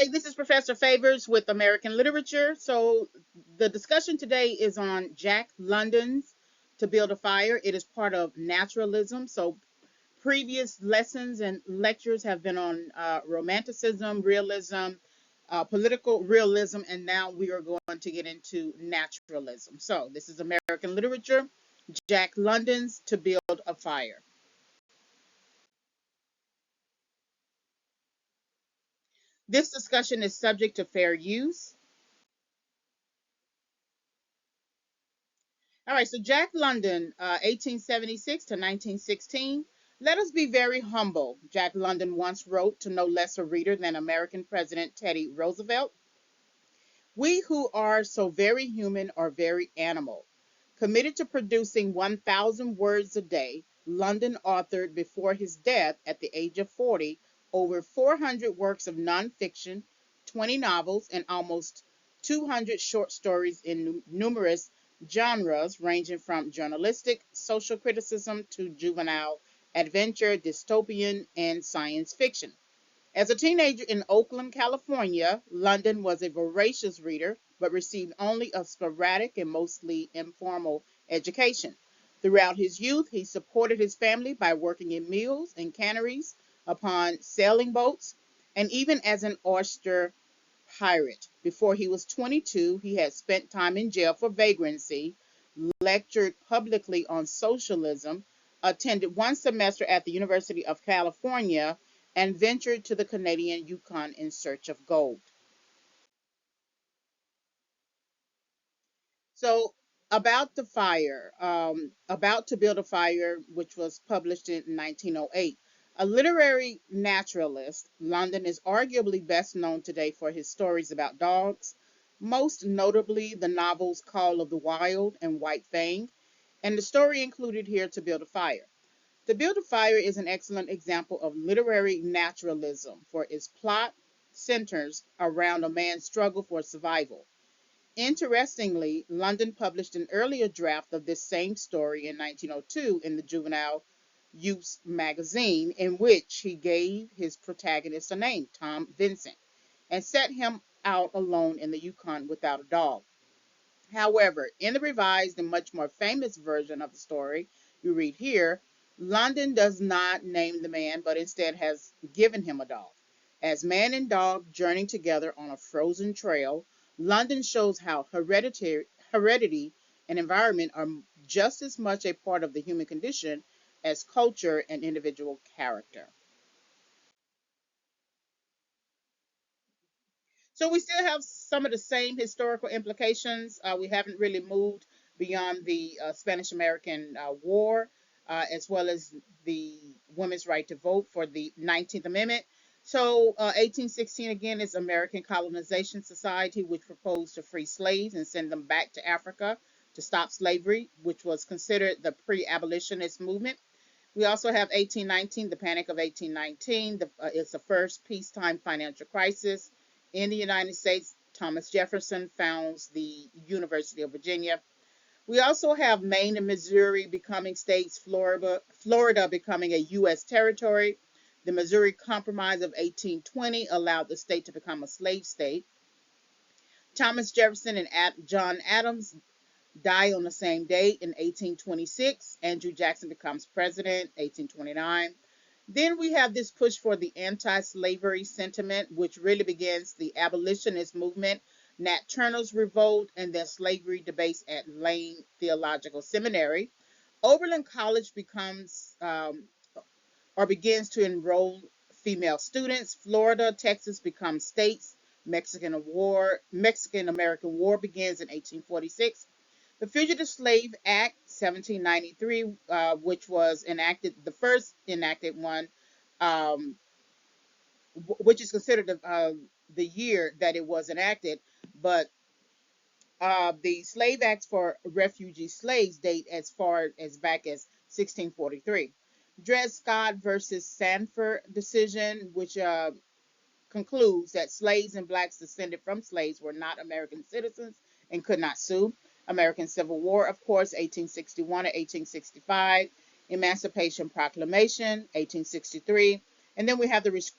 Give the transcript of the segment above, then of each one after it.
Hey, this is Professor Favors with American Literature. So, the discussion today is on Jack London's To Build a Fire. It is part of naturalism. So, previous lessons and lectures have been on romanticism, realism, political realism, and now we are going to get into naturalism. So, this is American Literature, Jack London's To Build a Fire. This discussion is subject to fair use. All right, so Jack London, 1876 to 1916. Let us be very humble, Jack London once wrote to no less a reader than American President Teddy Roosevelt. We who are so very human are very animal. Committed to producing 1,000 words a day, London authored before his death at the age of 40 over 400 works of nonfiction, 20 novels, and almost 200 short stories in numerous genres ranging from journalistic, social criticism to juvenile adventure, dystopian, and science fiction. As a teenager in Oakland, California, London was a voracious reader but received only a sporadic and mostly informal education. Throughout his youth, he supported his family by working in mills and canneries, upon sailing boats, and even as an oyster pirate. Before he was 22, he had spent time in jail for vagrancy, lectured publicly on socialism, attended one semester at the University of California, and ventured to the Canadian Yukon in search of gold. So, about the fire, about to build a fire, which was published in 1908. A literary naturalist, London is arguably best known today for his stories about dogs, most notably the novels Call of the Wild and White Fang, and the story included here, To Build a Fire. To Build a Fire is an excellent example of literary naturalism, for its plot centers around a man's struggle for survival. Interestingly, London published an earlier draft of this same story in 1902 in the Juvenile Youth magazine, in which he gave his protagonist a name, Tom Vincent, and set him out alone in the Yukon without a dog. However, in the revised and much more famous version of the story you read here, London does not name the man, but instead has given him a dog. As man and dog journey together on a frozen trail, London shows how heredity and environment are just as much a part of the human condition as culture and individual character. So we still have some of the same historical implications. We haven't really moved beyond the Spanish American War, as well as the women's right to vote for the 19th Amendment. So, 1816 again is American Colonization Society, which proposed to free slaves and send them back to Africa to stop slavery, which was considered the pre abolitionist movement. We also have 1819, the Panic of 1819. It's the first peacetime financial crisis in the United States. Thomas Jefferson founds the University of Virginia. We also have Maine and Missouri becoming states, Florida becoming a U.S. territory. The Missouri Compromise of 1820 allowed the state to become a slave state. Thomas Jefferson and John Adams die on the same date in 1826. Andrew Jackson becomes president, 1829. Then we have this push for the anti-slavery sentiment, which really begins the abolitionist movement, Nat Turner's revolt, and then slavery debates at Lane Theological Seminary. Oberlin College becomes or begins to enroll female students. Florida, Texas become states. Mexican American War begins in 1846. The Fugitive Slave Act, 1793, which was enacted, the first enacted one, um, which is considered the year that it was enacted, but the slave acts for refugee slaves date as far as back as 1643. Dred Scott versus Sanford decision, which concludes that slaves and blacks descended from slaves were not American citizens and could not sue. American Civil War, of course, 1861 to 1865. Emancipation Proclamation, 1863. And then we have the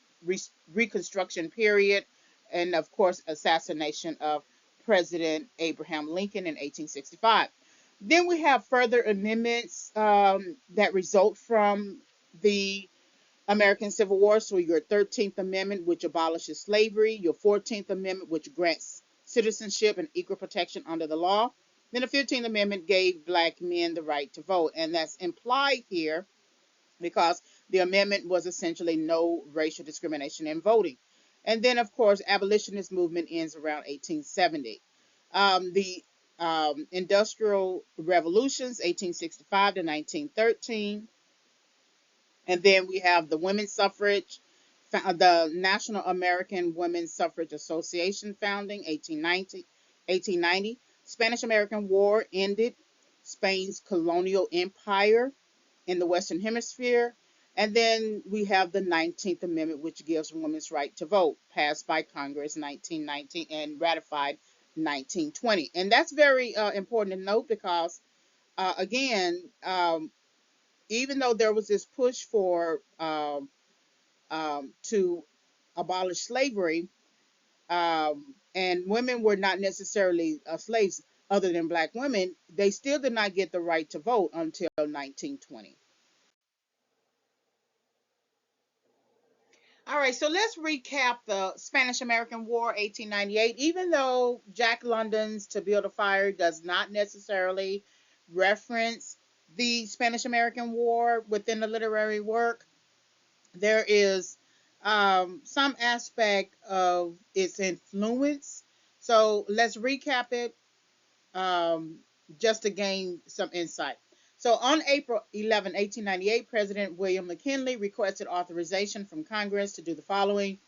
Reconstruction period, and of course, assassination of President Abraham Lincoln in 1865. Then we have further amendments that result from the American Civil War. So your 13th Amendment, which abolishes slavery, your 14th Amendment, which grants citizenship and equal protection under the law. Then the 15th Amendment gave black men the right to vote. And that's implied here because the amendment was essentially no racial discrimination in voting. And then, of course, abolitionist movement ends around 1870. The industrial revolutions, 1865 to 1913. And then we have the women's suffrage, the National American Women's Suffrage Association founding, 1890. Spanish American War ended Spain's colonial empire in the Western Hemisphere. And then we have the 19th Amendment, which gives women's right to vote, passed by Congress 1919 and ratified 1920. And that's very important to note because, again, even though there was this push for to abolish slavery, and women were not necessarily slaves other than black women, they still did not get the right to vote until 1920. All right, so let's recap the Spanish American War, 1898. Even though Jack London's To Build a Fire does not necessarily reference the Spanish American War within the literary work, there is some aspect of its influence. So let's recap it um, just to gain some insight. So on April 11, 1898, President William McKinley requested authorization from Congress to do the following: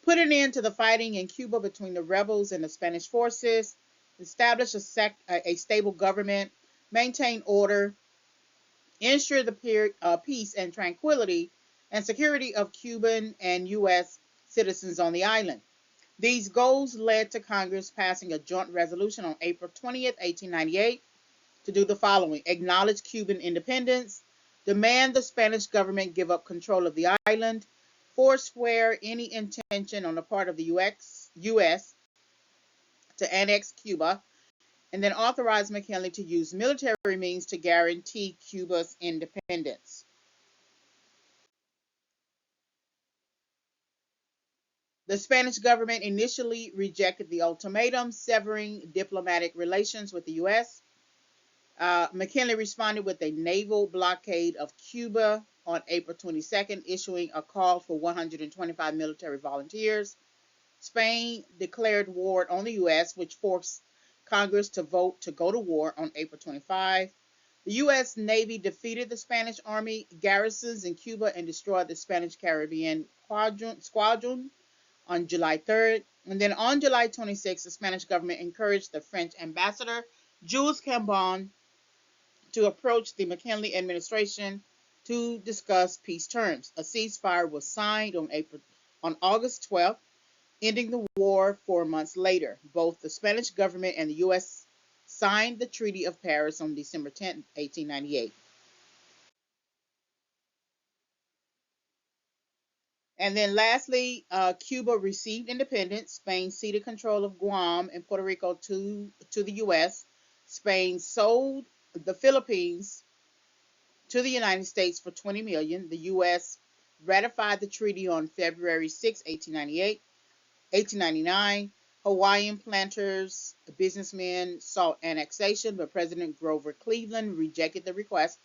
put an end to the fighting in Cuba between the rebels and the Spanish forces, establish a stable government, maintain order, ensure the peace and tranquility and security of Cuban and U.S. citizens on the island. These goals led to Congress passing a joint resolution on April 20th, 1898, to do the following: acknowledge Cuban independence, demand the Spanish government give up control of the island, forswear any intention on the part of the U.S. to annex Cuba, and then authorize McKinley to use military means to guarantee Cuba's independence. The Spanish government initially rejected the ultimatum, severing diplomatic relations with the U.S. McKinley responded with a naval blockade of Cuba on April 22nd, issuing a call for 125 military volunteers. Spain declared war on the U.S., which forced Congress to vote to go to war on April 25. The U.S. Navy defeated the Spanish Army garrisons in Cuba and destroyed the Spanish Caribbean squadron on July 3rd. And then on July 26th, the Spanish government encouraged the French ambassador, Jules Cambon, to approach the McKinley administration to discuss peace terms. A ceasefire was signed on August 12th, ending the war 4 months later. Both the Spanish government and the U.S. signed the Treaty of Paris on December 10th, 1898. And then lastly, Cuba received independence. Spain ceded control of Guam and Puerto Rico to the U.S. Spain sold the Philippines to the United States for 20 million. The U.S. ratified the treaty on February 6, 1899. Hawaiian planters, businessmen sought annexation, but President Grover Cleveland rejected the request.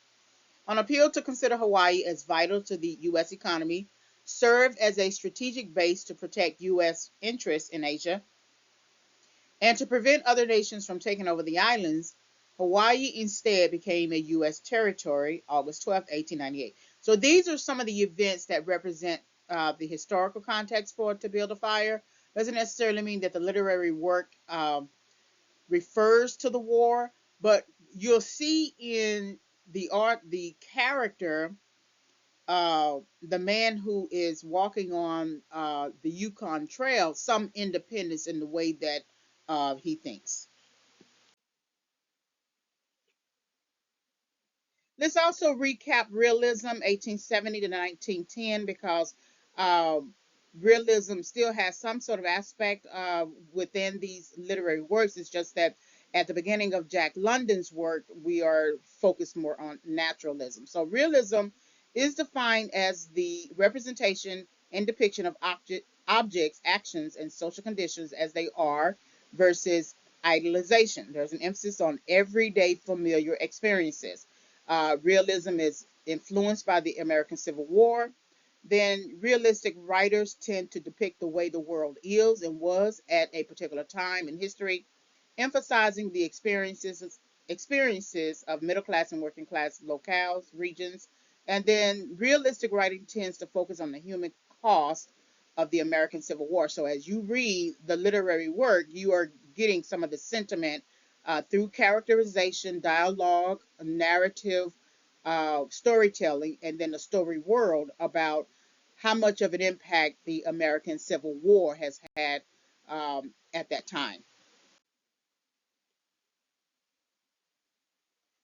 On appeal to consider Hawaii as vital to the U.S. economy, served as a strategic base to protect U.S. interests in Asia, and to prevent other nations from taking over the islands, Hawaii instead became a U.S. territory August 12, 1898. So these are some of the events that represent the historical context for To Build a Fire. Doesn't necessarily mean that the literary work refers to the war, but you'll see in the art, the character, the man who is walking on the Yukon Trail, some independence in the way that he thinks. Let's also recap Realism, 1870 to 1910, because um, realism still has some sort of aspect within these literary works. It's just that at the beginning of Jack London's work, we are focused more on naturalism. So realism is defined as the representation and depiction of objects, actions, and social conditions as they are versus idealization. There's an emphasis on everyday familiar experiences. Realism is influenced by the American Civil War. Then realistic writers tend to depict the way the world is and was at a particular time in history, emphasizing the experiences of middle class and working class locales, regions. And then realistic writing tends to focus on the human cost of the American Civil War. So as you read the literary work, you are getting some of the sentiment through characterization, dialogue, narrative, storytelling, and then the story world about how much of an impact the American Civil War has had at that time.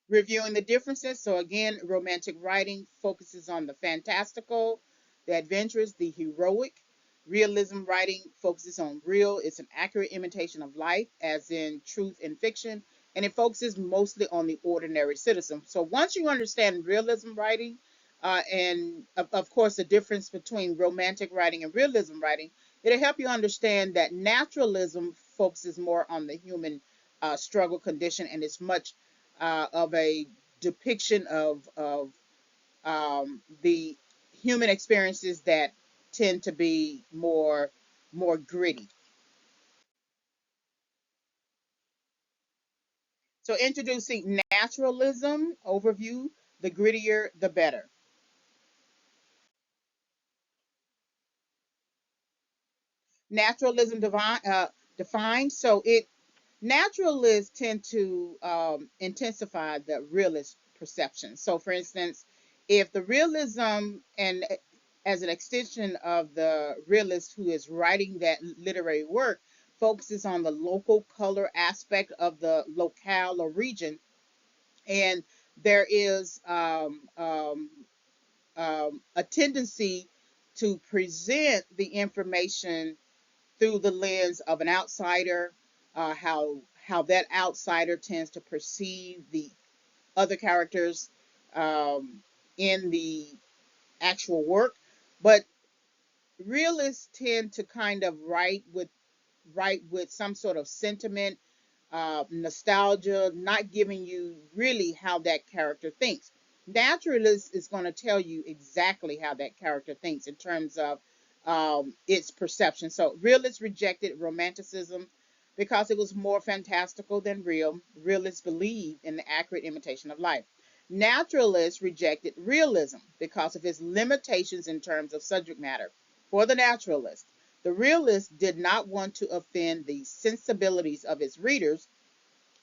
Reviewing the differences. So again, romantic writing focuses on the fantastical, the adventurous, the heroic. Realism writing focuses on real. It's an accurate imitation of life, as in truth in fiction, and it focuses mostly on the ordinary citizen. So once you understand realism writing, and of course the difference between romantic writing and realism writing, it'll help you understand that naturalism focuses more on the human struggle condition, and it's much of a depiction of the human experiences that tend to be more gritty. So introducing naturalism overview, the grittier the better. Naturalism defined, so it naturalists tend to intensify the realist perception. So, for instance, if the realism and as an extension of the realist who is writing that literary work focuses on the local color aspect of the locale or region, and there is a tendency to present the information through the lens of an outsider, how that outsider tends to perceive the other characters in the actual work. But realists tend to kind of write with some sort of sentiment, nostalgia, not giving you really how that character thinks. Naturalist is going to tell you exactly how that character thinks in terms of its perception. So realists rejected romanticism because it was more fantastical than real. Realists believed in the accurate imitation of life. Naturalists rejected realism because of its limitations in terms of subject matter. For the naturalist, the realist did not want to offend the sensibilities of its readers,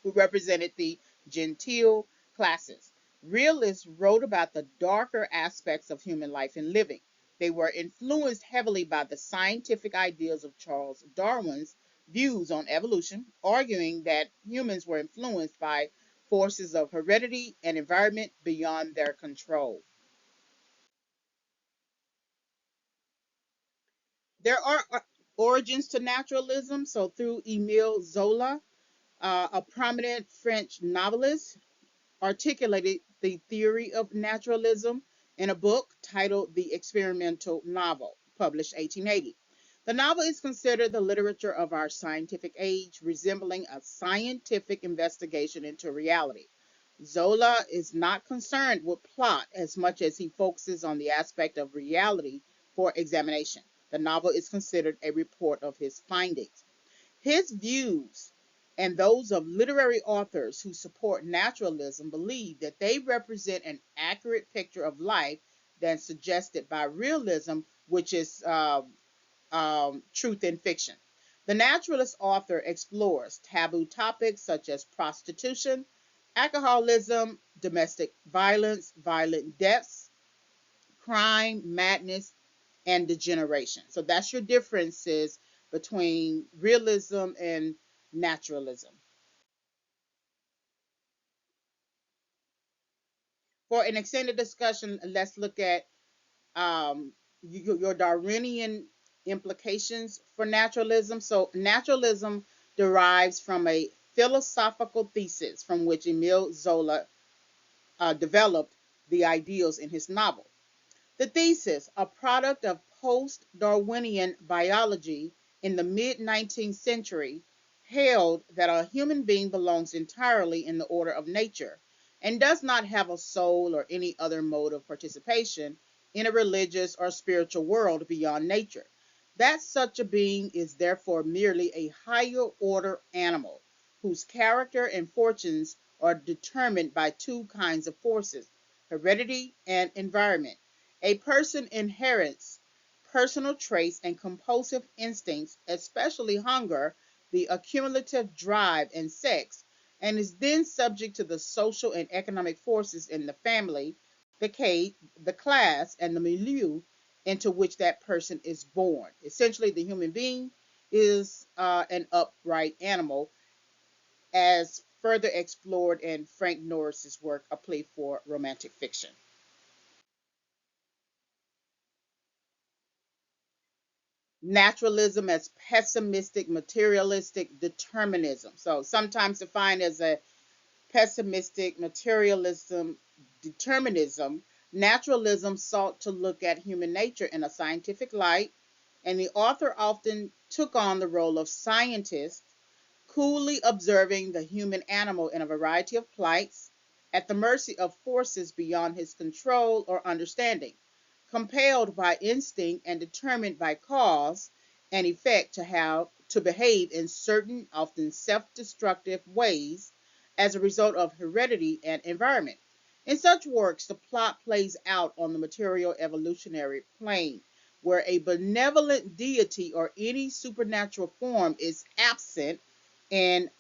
who represented the genteel classes. Realists wrote about the darker aspects of human life and living. They were influenced heavily by the scientific ideas of Charles Darwin's views on evolution, arguing that humans were influenced by forces of heredity and environment beyond their control. There are origins to naturalism. So, through Emile Zola, a prominent French novelist, articulated the theory of naturalism in a book titled The Experimental Novel, published 1880. The novel is considered the literature of our scientific age, resembling a scientific investigation into reality. Zola is not concerned with plot as much as he focuses on the aspect of reality for examination. The novel is considered a report of his findings. His views and those of literary authors who support naturalism believe that they represent an accurate picture of life than suggested by realism, which is truth in fiction. The naturalist author explores taboo topics such as prostitution, alcoholism, domestic violence, violent deaths, crime, madness, and degeneration. So that's your differences between realism and naturalism. For an extended discussion, let's look at your Darwinian implications for naturalism. So, naturalism derives from a philosophical thesis from which Emile Zola developed the ideals in his novel. The thesis, a product of post Darwinian biology in the mid 19th century, held that a human being belongs entirely in the order of nature and does not have a soul or any other mode of participation in a religious or spiritual world beyond nature. That such a being is therefore merely a higher order animal whose character and fortunes are determined by two kinds of forces, heredity and environment. A person inherits personal traits and compulsive instincts, especially hunger, the accumulative drive, and sex, and is then subject to the social and economic forces in the family, the class, and the milieu into which that person is born. Essentially, the human being is an upright animal, as further explored in Frank Norris's work, A Plea for Romantic Fiction. Naturalism as pessimistic, materialistic determinism. So sometimes defined as a pessimistic materialism determinism, naturalism sought to look at human nature in a scientific light, and the author often took on the role of scientist, coolly observing the human animal in a variety of plights, at the mercy of forces beyond his control or understanding, compelled by instinct and determined by cause and effect to behave in certain, often self-destructive ways as a result of heredity and environment. In such works, the plot plays out on the material evolutionary plane, where a benevolent deity or any supernatural form is absent, and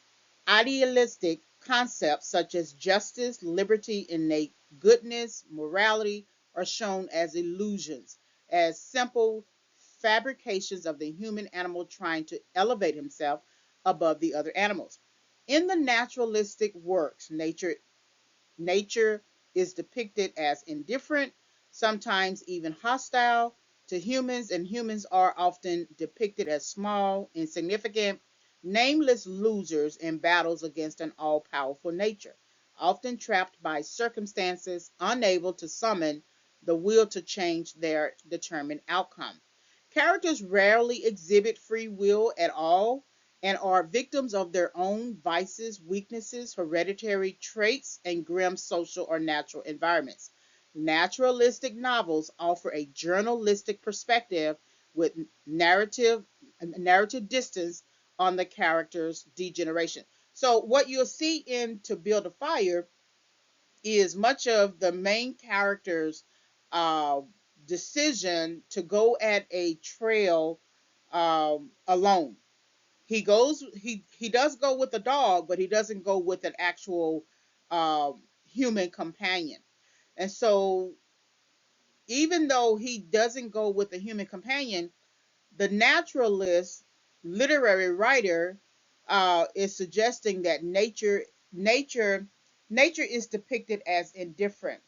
idealistic concepts such as justice, liberty, innate goodness, morality are shown as illusions, as simple fabrications of the human animal trying to elevate himself above the other animals. In the naturalistic works, nature is depicted as indifferent, sometimes even hostile to humans, and humans are often depicted as small, insignificant, nameless losers in battles against an all powerful nature, often trapped by circumstances, unable to summon the will to change their determined outcome. Characters rarely exhibit free will at all and are victims of their own vices, weaknesses, hereditary traits, and grim social or natural environments. Naturalistic novels offer a journalistic perspective with narrative distance on the character's degeneration. So what you'll see in To Build a Fire is much of the main character's uh, decision to go at a trail alone. He does go with a dog, but he doesn't go with an actual human companion. And so even though he doesn't go with a human companion, the naturalist literary writer is suggesting that nature nature is depicted as indifferent.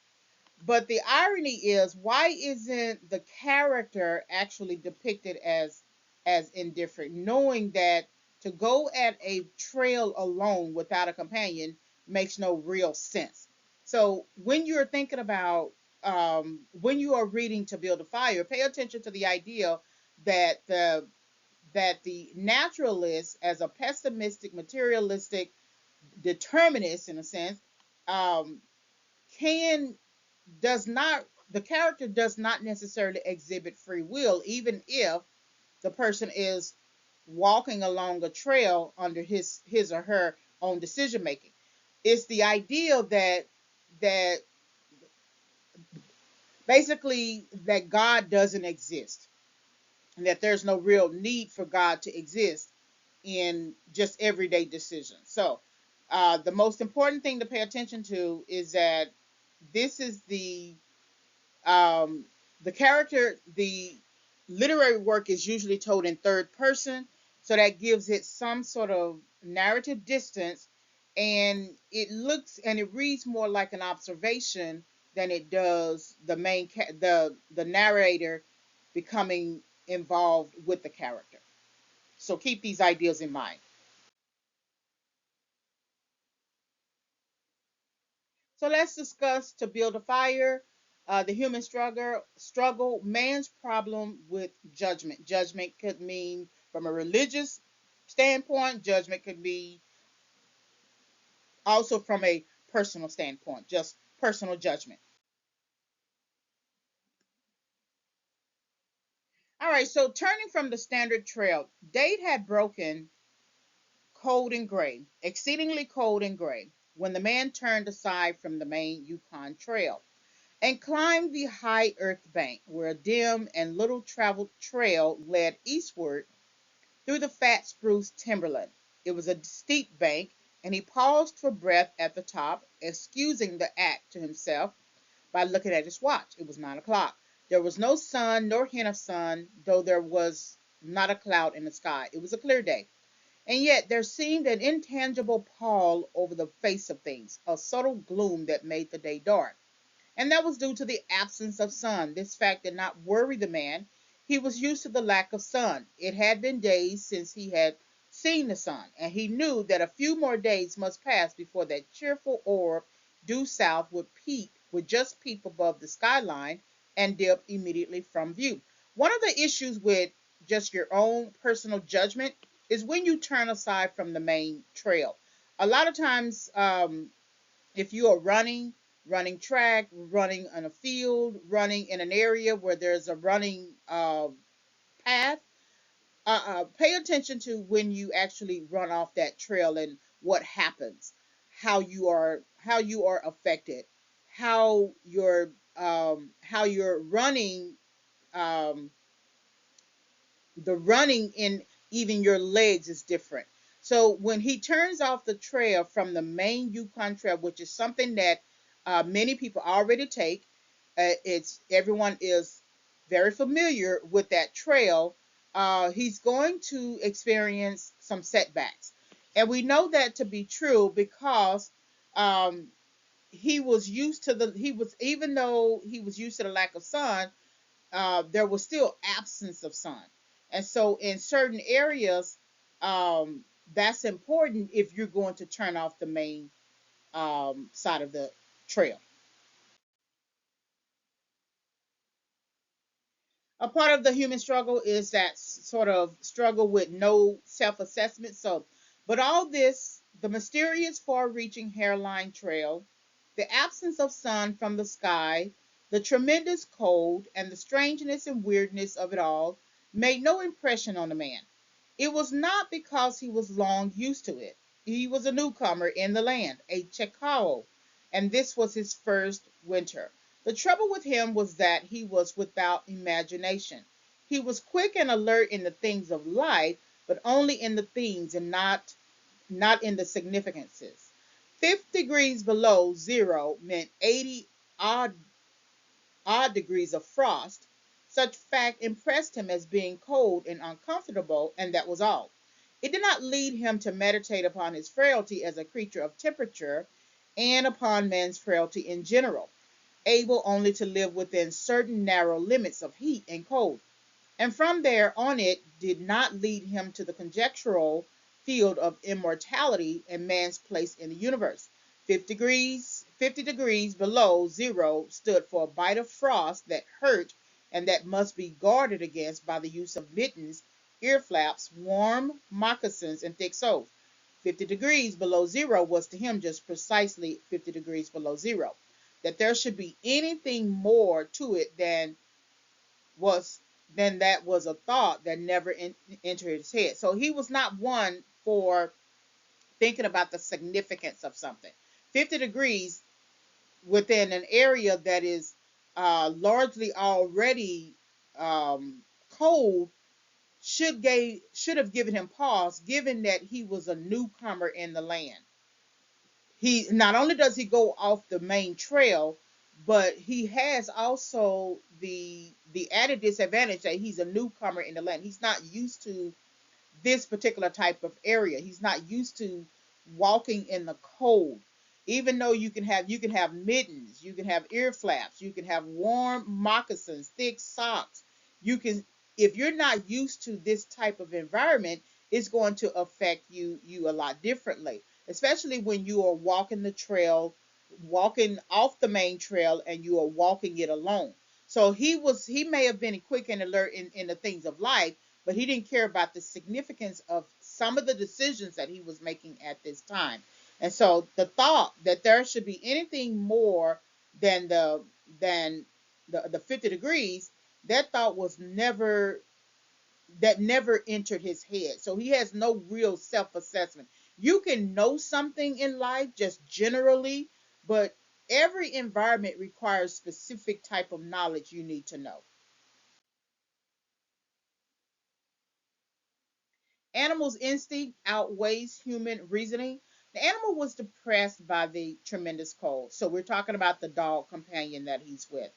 But the irony is, why isn't the character actually depicted as indifferent, knowing that to go at a trail alone without a companion makes no real sense? So when you're thinking about when you are reading To Build a Fire, pay attention to the idea that the naturalist, as a pessimistic, materialistic determinist in a sense, um, can does not the character does not necessarily exhibit free will, even if the person is walking along a trail under his or her own decision making. It's the idea that basically that God doesn't exist, and that there's no real need for God to exist in just everyday decisions. So the most important thing to pay attention to is that this is um, the literary work is usually told in third person, so that gives it some sort of narrative distance, and it reads more like an observation than it does the narrator becoming involved with the character. So keep these ideas in mind. So let's discuss to build a fire, the human struggle, man's problem with judgment. Judgment could mean from a religious standpoint. Judgment could be also from a personal standpoint, just personal judgment. All right, so turning from the standard trail, Dade had broken cold and gray, exceedingly cold and gray, when the man turned aside from the main Yukon Trail and climbed the high earth bank, where a dim and little traveled trail led eastward through the fat spruce timberland. It was a steep bank, and he paused for breath at the top, excusing the act to himself by looking at his watch. It was 9 o'clock. There was no sun nor hint of sun, though there was not a cloud in the sky. It was a clear day. And yet there seemed an intangible pall over the face of things, a subtle gloom that made the day dark. And that was due to the absence of sun. This fact did not worry the man. He was used to the lack of sun. It had been days since he had seen the sun, and he knew that a few more days must pass before that cheerful orb due south would just peep above the skyline and dip immediately from view. One of the issues with just your own personal judgment is when you turn aside from the main trail. A lot of times, if you are running track, running on a field, running in an area where there's a running path, pay attention to when you actually run off that trail and what happens, how you are affected, how you're running, um, the running in even your legs is different. So when he turns off the trail from the main Yukon Trail, which is something that many people already take, it's everyone is very familiar with that trail. He's going to experience some setbacks, and we know that to be true because um, he was used to the he was even though he was used to the lack of sun, there was still absence of sun. And so in certain areas, that's important if you're going to turn off the main side of the trail. A part of the human struggle is that sort of struggle with no self-assessment. So, but all this, the mysterious far-reaching hairline trail, the absence of sun from the sky, the tremendous cold, and the strangeness and weirdness of it all made no impression on the man. It was not because he was long used to it. He was a newcomer in the land, a Chekao, and this was his first winter. The trouble with him was that he was without imagination. He was quick and alert in the things of life, but only in the things and not in the significances. 5 degrees below zero meant 80 odd degrees of frost. Such fact impressed him as being cold and uncomfortable, and that was all. It did not lead him to meditate upon his frailty as a creature of temperature and upon man's frailty in general, able only to live within certain narrow limits of heat and cold. And from there on it did not lead him to the conjectural field of immortality and man's place in the universe. 50 degrees below zero stood for a bite of frost that hurt and that must be guarded against by the use of mittens, ear flaps, warm moccasins, and thick soles. 50 degrees below zero was to him just precisely 50 degrees below zero. That there should be anything more to it was that was a thought that never entered his head. So he was not one for thinking about the significance of something. 50 degrees within an area that is largely already cold should have given him pause, given that he was a newcomer in the land. He not only does he go off the main trail, but he has also the added disadvantage that he's a newcomer in the land. He's not used to this particular type of area. He's not used to walking in the cold. Even though you can have mittens, you can have ear flaps, you can have warm moccasins, thick socks. You can if you're not used to this type of environment, it's going to affect you a lot differently, especially when you are walking the trail, walking off the main trail, and you are walking it alone. So he may have been quick and alert in the things of life, but he didn't care about the significance of some of the decisions that he was making at this time. And so the thought that there should be anything more than the 50 degrees, that thought was never that never entered his head. So he has no real self-assessment. You can know something in life just generally, but every environment requires specific type of knowledge you need to know. Animal's instinct outweighs human reasoning. The animal was depressed by the tremendous cold. So we're talking about the dog companion that he's with.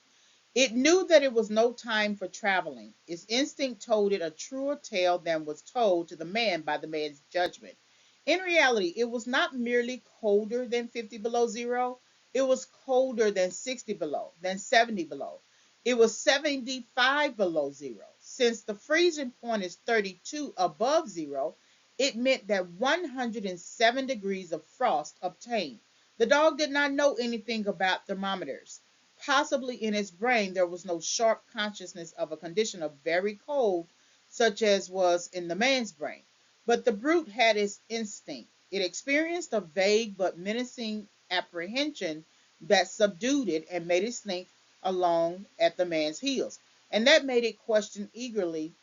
It knew that it was no time for traveling. Its instinct told it a truer tale than was told to the man by the man's judgment. In reality, it was not merely colder than 50 below zero, it was colder than 60 below, than 70 below. It was 75 below zero. Since the freezing point is 32 above zero, it meant that 107 degrees of frost obtained. The dog did not know anything about thermometers. Possibly in his brain there was no sharp consciousness of a condition of very cold, such as was in the man's brain. But the brute had its instinct. It experienced a vague but menacing apprehension that subdued it and made it slink along at the man's heels. And that made it question eagerly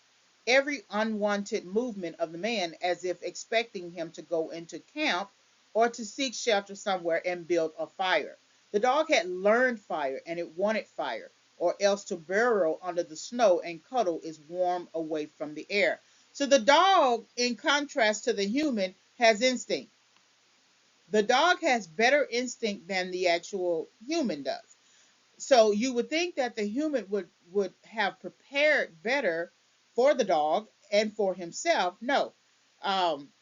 every unwanted movement of the man, as if expecting him to go into camp or to seek shelter somewhere and build a fire. The dog had learned fire and it wanted fire, or else to burrow under the snow and cuddle its warm away from the air. So the dog, in contrast to the human, has instinct. The dog has better instinct than the actual human does. So you would think that the human would have prepared better for the dog and for himself. No, um,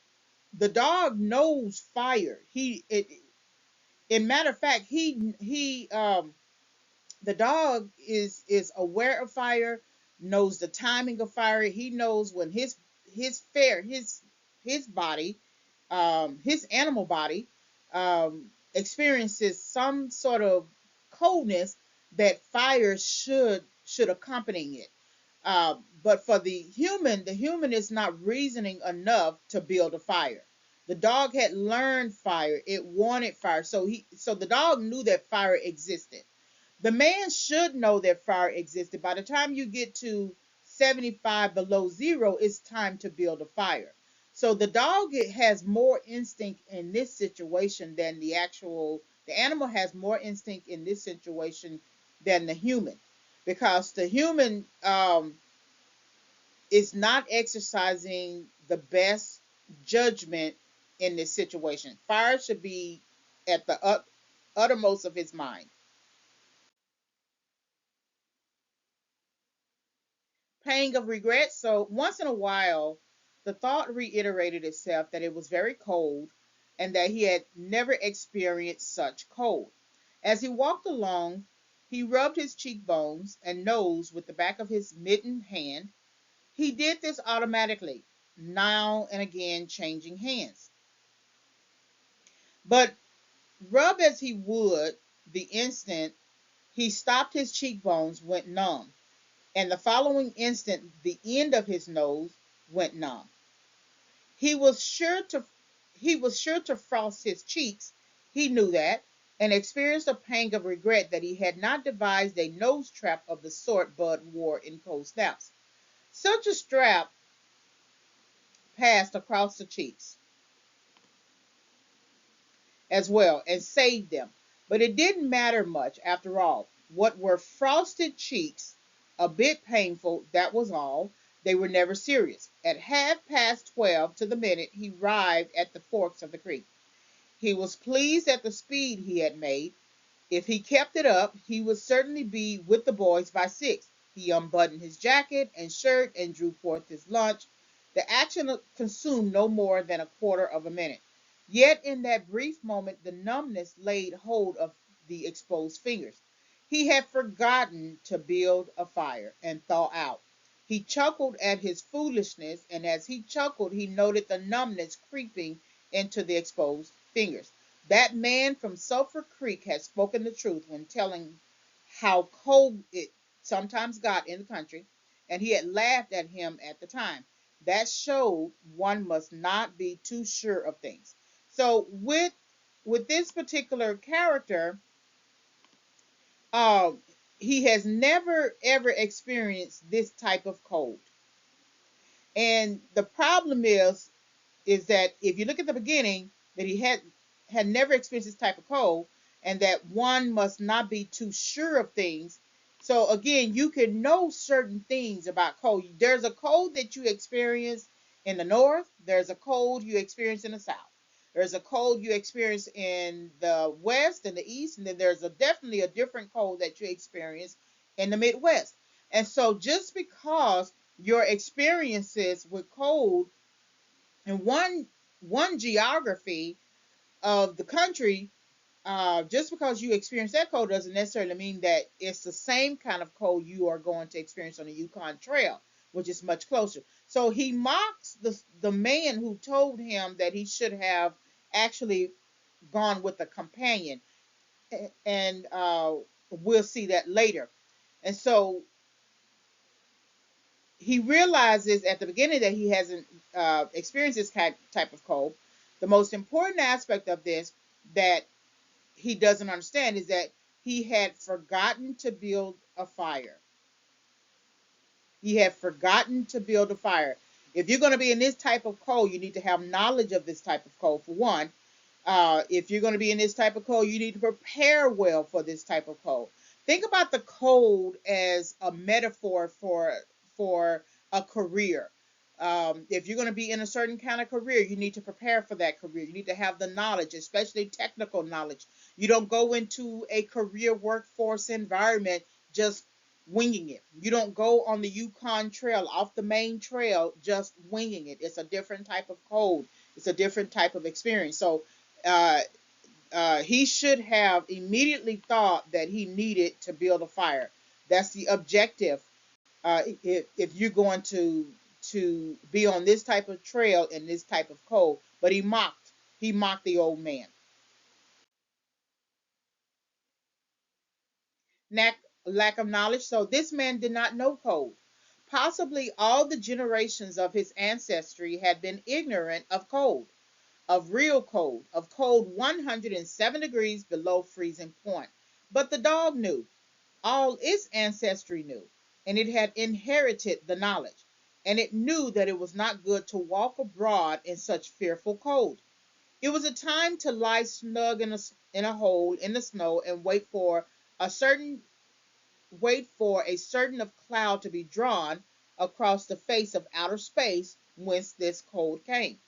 the dog knows fire. In matter of fact, the dog is aware of fire, knows the timing of fire. He knows when his body, his animal body, experiences some sort of coldness, that fire should accompany it. But for the human is not reasoning enough to build a fire. The dog had learned fire. It wanted fire. So the dog knew that fire existed. The man should know that fire existed. By the time you get to 75 below zero, it's time to build a fire. So the dog has more instinct in this situation than the animal has more instinct in this situation than the human, because the human is not exercising the best judgment in this situation. Fire should be at the uttermost of his mind. Pang of regret. So once in a while, the thought reiterated itself that it was very cold and that he had never experienced such cold. As he walked along, he rubbed his cheekbones and nose with the back of his mittened hand. He did this automatically, now and again changing hands. But rub as he would, the instant he stopped his cheekbones went numb, and the following instant the end of his nose went numb. He was sure to he was sure to frost his cheeks, he knew that, and experienced a pang of regret that he had not devised a nose trap of the sort Bud wore in cold snaps. Such a strap passed across the cheeks as well and saved them. But it didn't matter much after all. What were frosted cheeks? A bit painful, that was all. They were never serious. At 12:30 to the minute, he arrived at the forks of the creek. He was pleased at the speed he had made. If he kept it up, he would certainly be with the boys by 6. He unbuttoned his jacket and shirt and drew forth his lunch. The action consumed no more than a quarter of a minute. Yet in that brief moment the numbness laid hold of the exposed fingers. He had forgotten to build a fire and thaw out. He chuckled at his foolishness, and as he chuckled, he noted the numbness creeping into the exposed fingers. That man from Sulphur Creek had spoken the truth when telling how cold it sometimes got in the country, and he had laughed at him at the time. That showed one must not be too sure of things. So with this particular character, uh, he has never ever experienced this type of cold. And the problem is that if you look at the beginning, that he had never experienced this type of cold, and that one must not be too sure of things. So again, you can know certain things about cold. There's a cold that you experience in the north. There's a cold you experience in the south. There's a cold you experience in the west and the east, and then there's definitely a different cold that you experience in the Midwest. And so just because your experiences with cold in one geography of the country, just because you experience that cold doesn't necessarily mean that it's the same kind of cold you are going to experience on the Yukon Trail, which is much closer. So he mocks the man who told him that he should have actually gone with a companion, and we'll see that later. And so he realizes at the beginning that he hasn't experienced this type of cold. The most important aspect of this that he doesn't understand is that he had forgotten to build a fire. He had forgotten to build a fire. If you're going to be in this type of cold, you need to have knowledge of this type of cold, for one. If you're going to be in this type of cold, you need to prepare well for this type of cold. Think about the cold as a metaphor for a career. If you're going to be in a certain kind of career, you need to prepare for that career. You need to have the knowledge, especially technical knowledge. You don't go into a career workforce environment just winging it. You don't go on the Yukon Trail, off the main trail, just winging it. It's a different type of cold. It's a different type of experience. So uh, he should have immediately thought that he needed to build a fire. That's the objective. If you're going to be on this type of trail in this type of cold, but he mocked the old man. Lack of knowledge. So this man did not know cold. Possibly all the generations of his ancestry had been ignorant of cold, of real cold, of cold 107 degrees below freezing point. But the dog knew. All its ancestry knew, and it had inherited the knowledge, and it knew that it was not good to walk abroad in such fearful cold. It was a time to lie snug in a hole in the snow and a certain wait for a certain of cloud to be drawn across the face of outer space whence this cold came.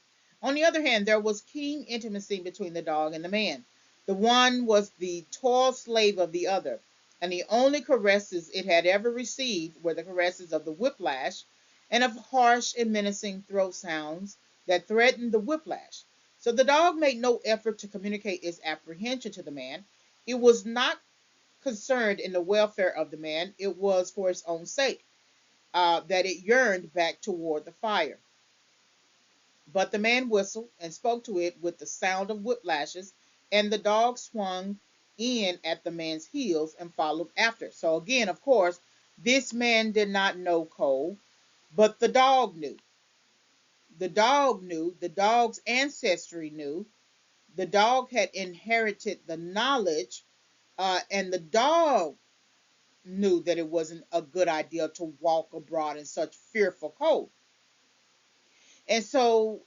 On the other hand, there was keen intimacy between the dog and the man. The one was the toil slave of the other, and the only caresses it had ever received were the caresses of the whiplash and of harsh and menacing throat sounds that threatened the whiplash. So the dog made no effort to communicate its apprehension to the man. It was not concerned in the welfare of the man. It was for its own sake that it yearned back toward the fire. But the man whistled and spoke to it with the sound of whiplashes, and the dog swung in at the man's heels and followed after. So again, of course, this man did not know cold, but the dog knew. The dog knew. The dog's ancestry knew. The dog had inherited the knowledge, and the dog knew that it wasn't a good idea to walk abroad in such fearful cold. And so,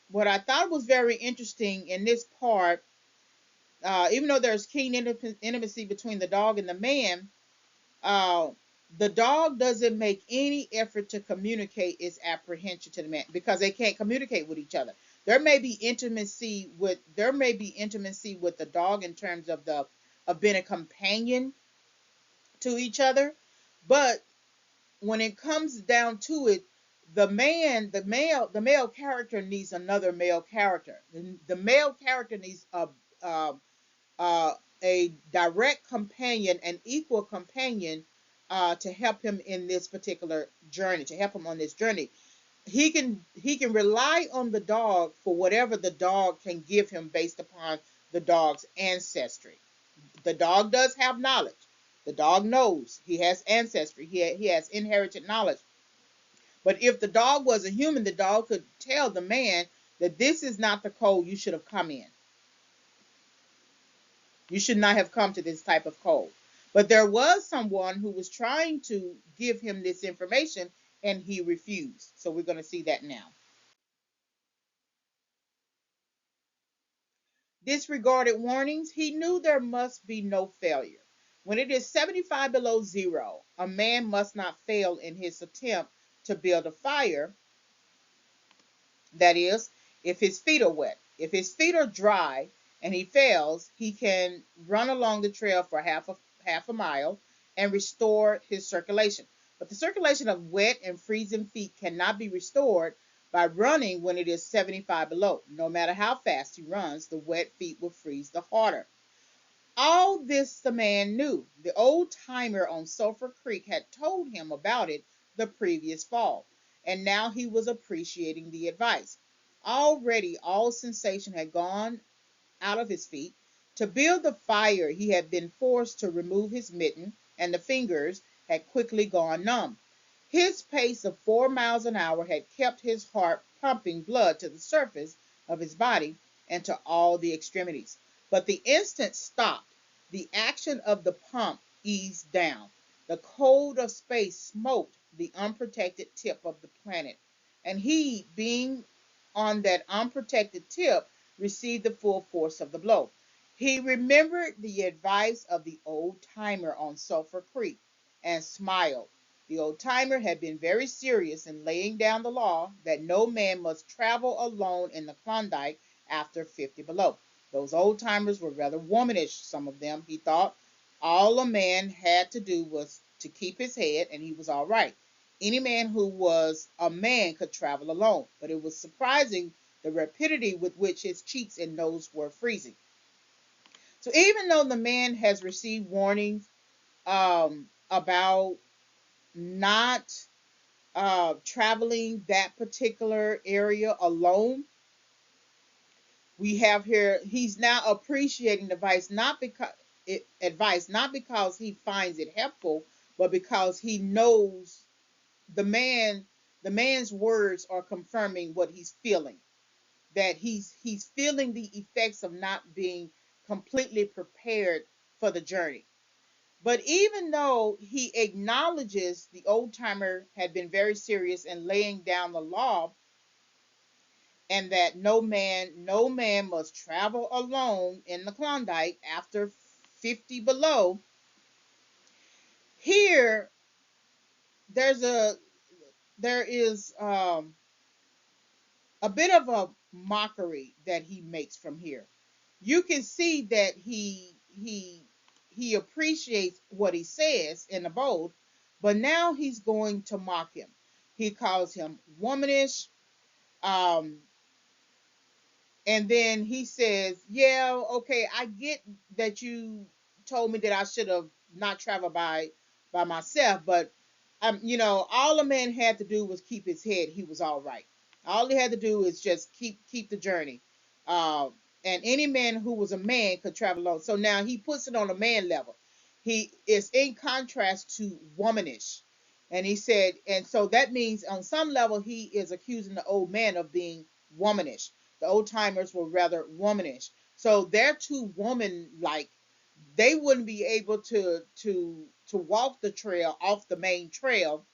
what I thought was very interesting in this part, even though there's keen intimacy between the dog and the man, uh, the dog doesn't make any effort to communicate its apprehension to the man because they can't communicate with each other. There may be intimacy with the dog in terms of being a companion to each other, but when it comes down to it, the male character needs another male character. The male character needs uh, a direct companion, an equal companion to help him in this particular journey, to help him on this journey. He can rely on the dog for whatever the dog can give him based upon the dog's ancestry. The dog does have knowledge. The dog knows. He has ancestry. He has inherited knowledge. But if the dog was a human, the dog could tell the man that this is not the code you should have come in. You should not have come to this type of code. But there was someone who was trying to give him this information and he refused. So we're going to see that now. Disregarded warnings. He knew there must be no failure. When it is 75 below zero, a man must not fail in his attempt to build a fire. That is, if his feet are wet. If his feet are dry and he fails, he can run along the trail for half a mile and restore his circulation. But the circulation of wet and freezing feet cannot be restored by running when it is 75 below. No matter how fast he runs, the wet feet will freeze the harder. All this the man knew. The old timer on Sulphur Creek had told him about it the previous fall, and now he was appreciating the advice. Already all sensation had gone out of his feet. To build the fire, he had been forced to remove his mitten, and the fingers had quickly gone numb. His pace of 4 miles an hour had kept his heart pumping blood to the surface of his body and to all the extremities. But the instant stopped. The action of the pump eased down. The cold of space smote the unprotected tip of the planet, and he, being on that unprotected tip, received the full force of the blow. He remembered the advice of the old timer on Sulphur Creek and smiled. The old timer had been very serious in laying down the law that no man must travel alone in the Klondike after 50 below. Those old timers were rather womanish, some of them, he thought. All a man had to do was to keep his head, and he was all right. Any man who was a man could travel alone, but it was surprising the rapidity with which his cheeks and nose were freezing. So even though the man has received warnings about not traveling that particular area alone, we have here he's now appreciating advice not because he finds it helpful, but because he knows the man the man's words are confirming what he's feeling, that he's feeling the effects of not being completely prepared for the journey. But even though he acknowledges the old timer had been very serious in laying down the law and that no man must travel alone in the Klondike after 50 below, here there is a bit of a mockery that he makes from here. You can see that he appreciates what he says in the bold, but now he's going to mock him. He calls him womanish, um, and then he says, "Yeah, okay, I get that you told me that I should have not traveled by myself, but all a man had to do was keep his head. He was all right. All he had to do is just keep the journey. Uh, and any man who was a man could travel alone. So now he puts it on a man level. He is in contrast to womanish, and he said, and so that means on some level he is accusing the old man of being womanish. The old timers were rather womanish, so they're too woman like. They wouldn't be able to walk the trail off the main trail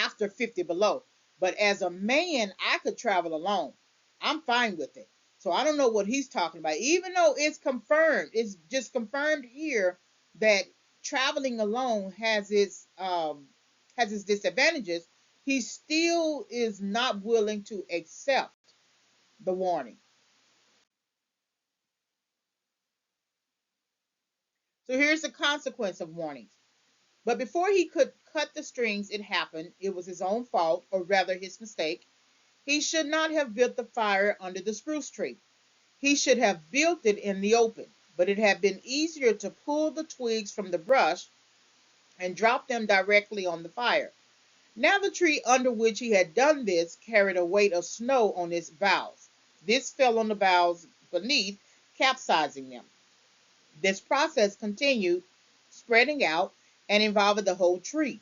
after 50 below. But as a man, I could travel alone. I'm fine with it. So I don't know what he's talking about. Even though it's just confirmed here that traveling alone has its disadvantages. He still is not willing to accept the warning. So here's the consequence of warnings. But before he could cut the strings, it happened. It was his own fault, or rather his mistake. He should not have built the fire under the spruce tree. He should have built it in the open. But it had been easier to pull the twigs from the brush and dropped them directly on the fire. Now the tree under which he had done this carried a weight of snow on its boughs. This fell on the boughs beneath, capsizing them. This process continued, spreading out and involving the whole tree.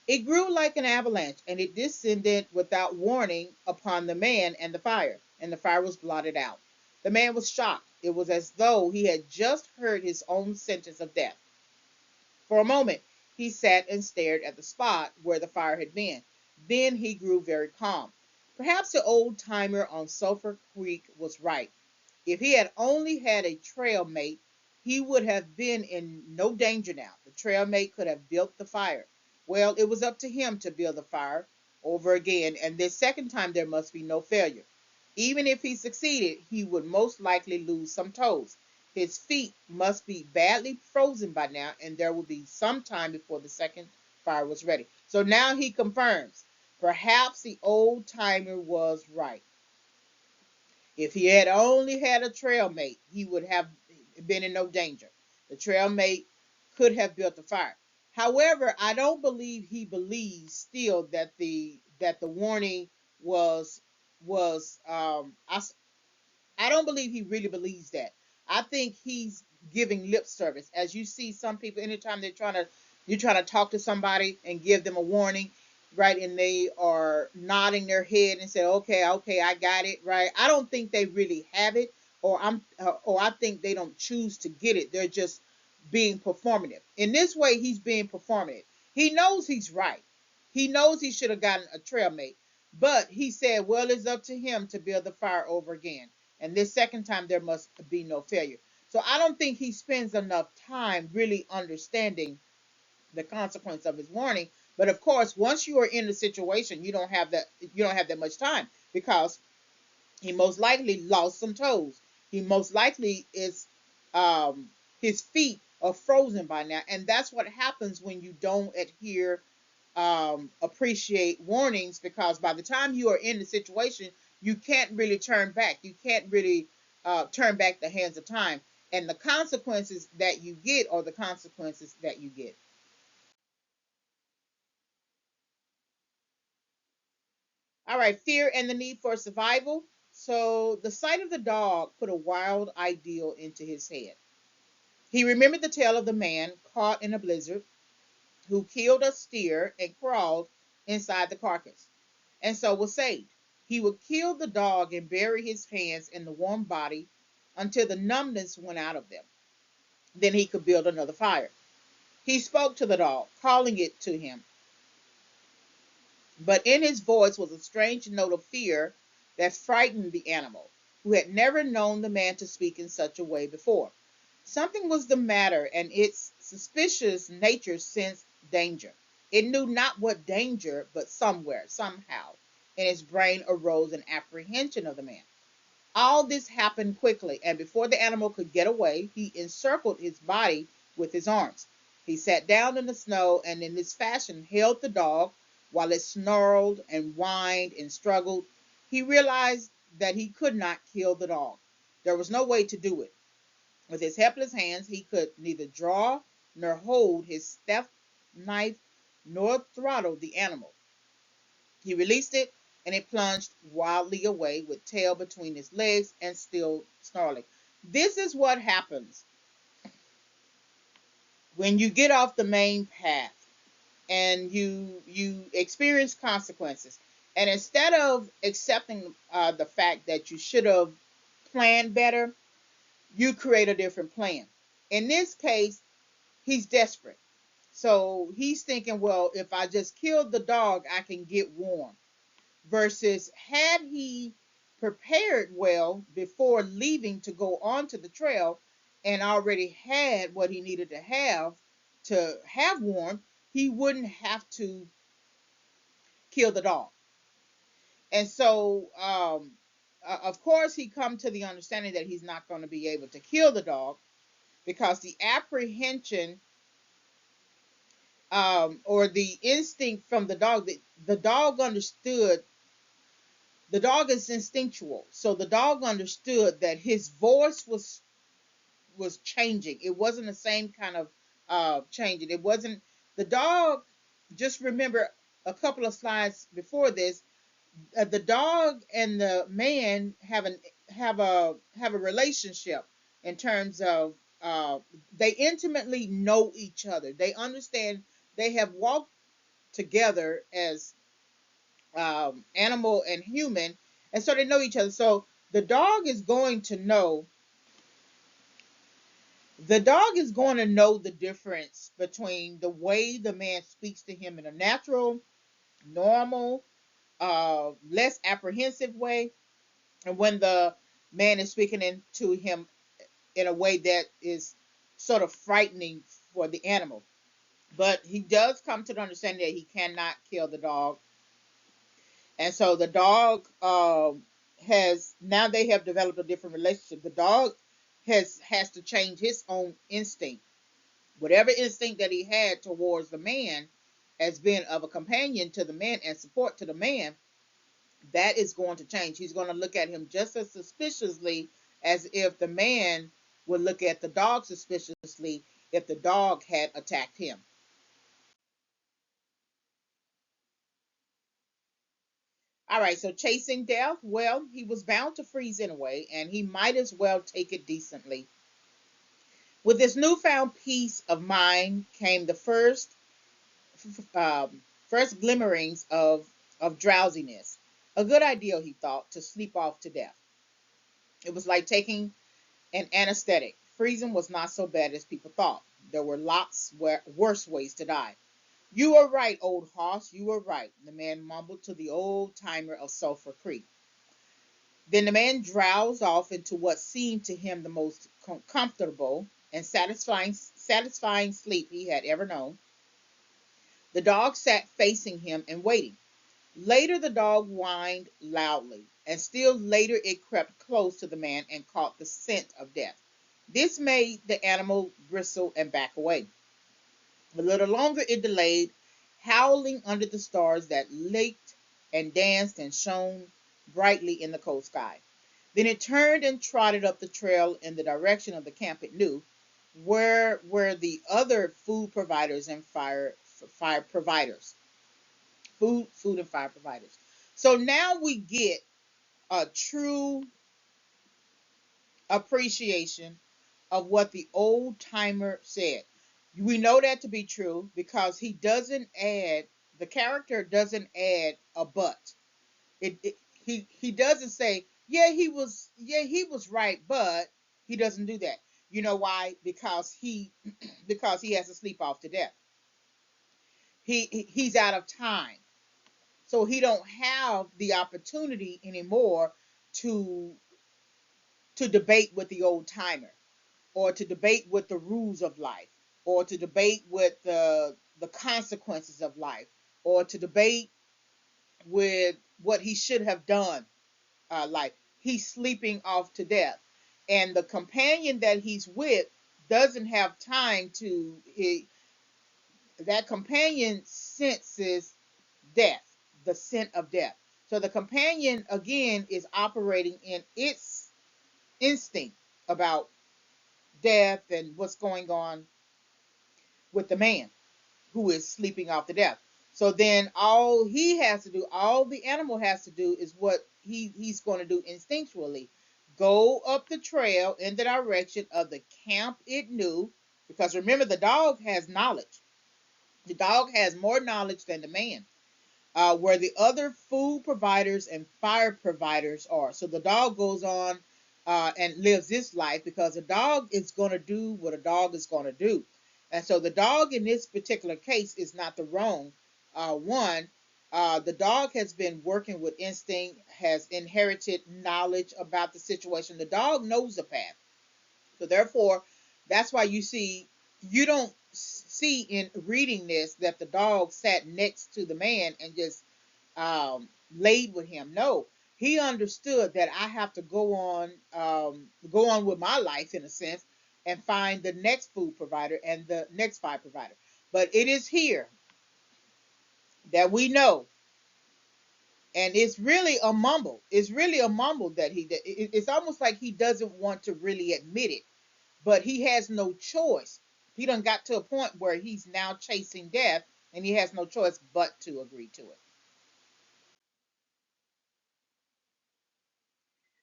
It grew like an avalanche, and it descended without warning upon the man and the fire was blotted out. The man was shocked. It was as though he had just heard his own sentence of death. For a moment he sat and stared at the spot where the fire had been. Then he grew very calm. Perhaps the old timer on Sulphur Creek was right. If he had only had a trail mate, he would have been in no danger now. The trail mate could have built the fire. Well, it was up to him to build the fire over again, and this second time there must be no failure. Even if he succeeded, he would most likely lose some toes. His feet must be badly frozen by now, and there would be some time before the second fire was ready. So now he confirms. Perhaps the old timer was right. If he had only had a trail mate, he would have been in no danger. The trail mate could have built the fire. However, I don't believe he believes still that the warning was. I don't believe he really believes that. I think he's giving lip service. As you see, some people, anytime you're trying to talk to somebody and give them a warning, right, and they are nodding their head and say, "Okay, okay, I got it," right. I don't think they really have it, or I think they don't choose to get it. They're just being performative. In this way, he's being performative. He knows he's right. He knows he should have gotten a trail mate, but he said, "Well, it's up to him to build the fire over again." And this second time, there must be no failure. So I don't think he spends enough time really understanding the consequence of his warning. But of course, once you are in the situation, you don't have that much time, because he most likely lost some toes. He most likely is his feet are frozen by now, and that's what happens when you don't adhere appreciate warnings, because by the time you are in the situation, you can't really turn back. You can't really turn back the hands of time. And the consequences that you get are the consequences that you get. All right, fear and the need for survival. So the sight of the dog put a wild ideal into his head. He remembered the tale of the man caught in a blizzard who killed a steer and crawled inside the carcass, and so was saved. He would kill the dog and bury his hands in the warm body until the numbness went out of them. Then he could build another fire. He spoke to the dog, calling it to him, but in his voice was a strange note of fear that frightened the animal, who had never known the man to speak in such a way before. Something was the matter, and its suspicious nature sensed danger. It knew not what danger, but somewhere, somehow, in its brain arose an apprehension of the man. All this happened quickly, and before the animal could get away, he encircled his body with his arms. He sat down in the snow and in this fashion held the dog while it snarled and whined and struggled. He realized that he could not kill the dog. There was no way to do it. With his helpless hands, he could neither draw nor hold his staff knife nor throttle the animal. He released it, and it plunged wildly away with tail between his legs and still snarling. This is what happens when you get off the main path and you experience consequences. And instead of accepting the fact that you should have planned better, you create a different plan. In this case, he's desperate. So he's thinking, well, if I just kill the dog, I can get warm. Versus had he prepared well before leaving to go onto the trail and already had what he needed to have warm, he wouldn't have to kill the dog. And so, of course, he come to the understanding that he's not going to be able to kill the dog, because the apprehension or the instinct from the dog understood. The dog is instinctual, so the dog understood that his voice was changing. It wasn't the same kind of changing. It wasn't The dog, just remember a couple of slides before this, the dog and the man have a relationship in terms of they intimately know each other. They understand. They have walked together as animal and human, and so they know each other. So the dog is going to know. The dog is going to know the difference between the way the man speaks to him in a natural, normal, less apprehensive way, and when the man is speaking into him in a way that is sort of frightening for the animal. But he does come to the understanding that he cannot kill the dog, and so the dog has now they have developed a different relationship. The dog has to change his own instinct, whatever instinct that he had towards the man, as being of a companion to the man and support to the man. That is going to change. He's going to look at him just as suspiciously as if the man would look at the dog suspiciously if the dog had attacked him. All right, so chasing death, well, he was bound to freeze anyway, and he might as well take it decently. With this newfound peace of mind came the first glimmerings of drowsiness. A good idea, he thought, to sleep off to death. It was like taking an anesthetic. Freezing was not so bad as people thought. There were lots worse ways to die. You were right, old hoss, you were right, the man mumbled to the old timer of Sulphur Creek. Then the man drowsed off into what seemed to him the most comfortable and satisfying sleep he had ever known. The dog sat facing him and waiting. Later the dog whined loudly, and still later it crept close to the man and caught the scent of death. This made the animal bristle and back away. A little longer it delayed, howling under the stars that leaped and danced and shone brightly in the cold sky. Then it turned and trotted up the trail in the direction of the camp it knew, where were the other food providers and fire providers. Food and fire providers. So now we get a true appreciation of what the old timer said. We know that to be true because the character doesn't add a but. He doesn't say, yeah, he was right, but he doesn't do that. You know why? Because because he has to sleep off to death. He's out of time. So he don't have the opportunity anymore to debate with the old timer, or to debate with the rules of life, or to debate with the consequences of life, or to debate with what he should have done. Life, he's sleeping off to death, and the companion that he's with doesn't have time to. That companion senses death, the scent of death. So the companion again is operating in its instinct about death and what's going on with the man who is sleeping off to death. So then all he has to do, all the animal has to do is what he's going to do instinctually. Go up the trail in the direction of the camp it knew, because remember, the dog has knowledge. The dog has more knowledge than the man. Where the other food providers and fire providers are. So the dog goes on and lives this life because a dog is going to do what a dog is going to do. And so the dog in this particular case is not the wrong one. The dog has been working with instinct, has inherited knowledge about the situation. The dog knows the path. So therefore, that's why you don't see in reading this that the dog sat next to the man and just laid with him. No, he understood that I have to go on with my life in a sense, and find the next food provider and the next fire provider. But it is here that we know, and it's really a mumble. It's really a mumble that it's almost like he doesn't want to really admit it, but he has no choice. He done got to a point where he's now chasing death, and he has no choice but to agree to it.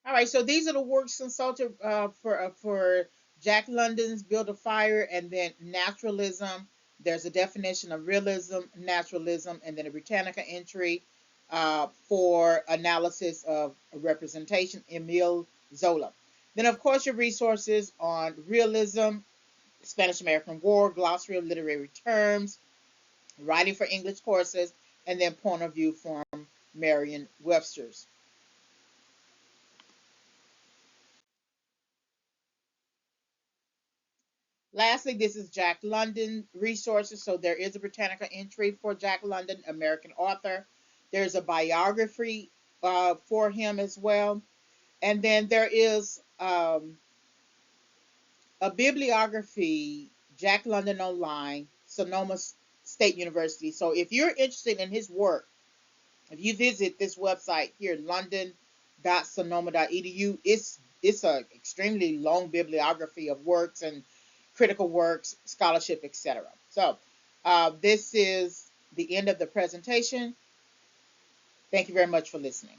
All right, so these are the works consulted for Jack London's Build a Fire, and then Naturalism. There's a definition of realism, naturalism, and then a Britannica entry for analysis of representation, Emile Zola. Then, of course, your resources on realism, Spanish American War, glossary of literary terms, writing for English courses, and then point of view from Merriam Webster's. Lastly, this is Jack London resources. So there is a Britannica entry for Jack London, American author. There's a biography for him as well. And then there is a bibliography, Jack London Online, Sonoma State University. So if you're interested in his work, if you visit this website here, london.sonoma.edu, it's a extremely long bibliography of works and critical works, scholarship, etc. So this is the end of the presentation. Thank you very much for listening.